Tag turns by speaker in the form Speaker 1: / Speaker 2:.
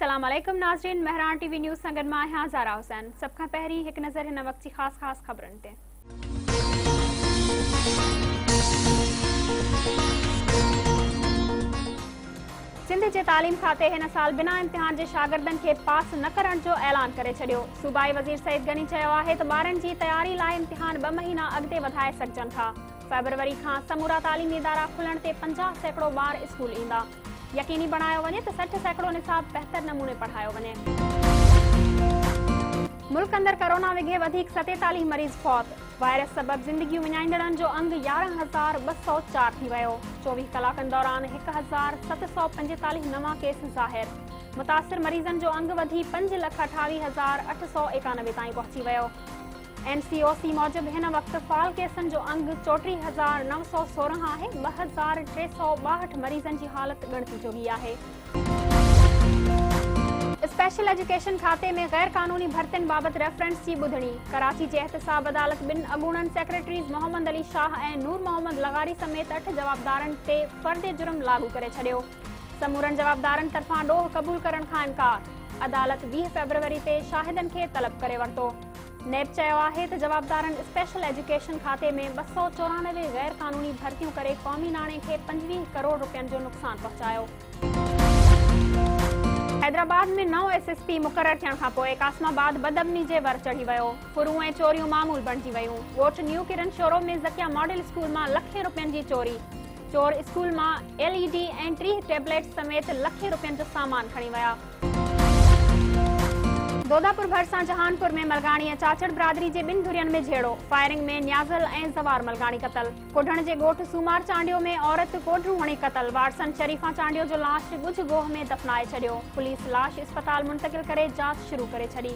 Speaker 1: अस्सलाम वालेकुम नाज़रीन, महरान टीवी न्यूज़ संगत मां आहियां ज़ारा हुसैन। सब खां पहिरीं हिकु नज़र हिन वक्त जी ख़ास ख़बरनि ते। सिंध जे तालीम खाते हिन साल बिना इम्तिहान जे शागिर्दनि खे पास न करण जो ऐलान करे छॾियो। सूबाई वज़ीर सईद गनी चयो आहे त ॿारनि जी तयारी लाइ इम्तिहान 2 महीना अॻिते वधाए सघजनि था। फ़रवरी खां समूरा तालीमी इदारा खुलण ते 50% ॿार स्कूल ईंदा। यकीनी बणायो वञे त 60% निसाब बहितर नमूने पढ़ायो वञे। मुल्क अंदर कोरोना विघे वधीक 47 मरीज़ फौत। वायरस सबब ज़िंदगियूं विञाईंदड़नि जो अंग 11,204 थी वियो। 24 कलाकनि दौरान 1,745 नवां केस ज़ाहिर। मुतासिर मरीज़नि जो अंग वधी 5,28,891 ताईं पहुची वियो। NCOC मूजिब हिन वक्त फाल केसनि जो अंग 34,916 आहे। 2,362 मरीज़नि जी हालत ॻणती जोगी आहे। स्पेशल एजुकेशन खाते में गैर कानूनी भर्तियुनि बाबति रेफरेंस जी ॿुधणी। कराची जे एहतसाब अदालत ॿिनि अॻूणनि सेक्रेटरीज़ मोहम्मद अली शाह ऐं नूर मोहम्मद लगारी समेत 8 जवाबदारनि ते फ़र्द जुर्म लागू करे छॾियो। समूरनि जवाबदारनि तरफ़ां ॾोह क़बूल करण खां इनकार। अदालत 20 फ़रवरी ते शाहिदनि खे तलब करे वरितो। नेब चयो आहे त जवाबदारनि स्पेशल एजुकेशन खाते में 294 गैर कानूनी भर्तियूं करे क़ौमी नाणे खे 25 करोड़ रुपयनि जो नुक़सान पहुचायो। हैदराबाद में नओं SSP मुक़रर थियण खां पोइ कासमाबाद बदअमनी जे वर चढ़ी वियो। फुरूं ऐं चोरियूं मामूल बणिजी वयूं। ॻोठ न्यू किरण शोरो में ज़किया मॉडल स्कूल मां लखें रुपयनि जी चोरी। चोर स्कूल मां LED ऐं 30 टेबलेट समेत लखें रुपयनि जो सामान खणी विया। दोदापुर भरिसां जहानपुर में मलगाणी ऐं चाचड़ बिरादरी जे 2 धुरियनि में झेड़ो। फायरिंग में न्याज़ल ऐं ज़वार मलगाणी क़तल। कोढण जे ॻोठ सूमार चांडियो में औरत कोढरूं हणी क़तल। वारसन शरीफ़ा चांडियो जो लाश ॻुझ गोह में दफ़नाए छॾियो। पुलिस लाश अस्पताल मुंतक़िल करे जांच शुरू करे छॾी।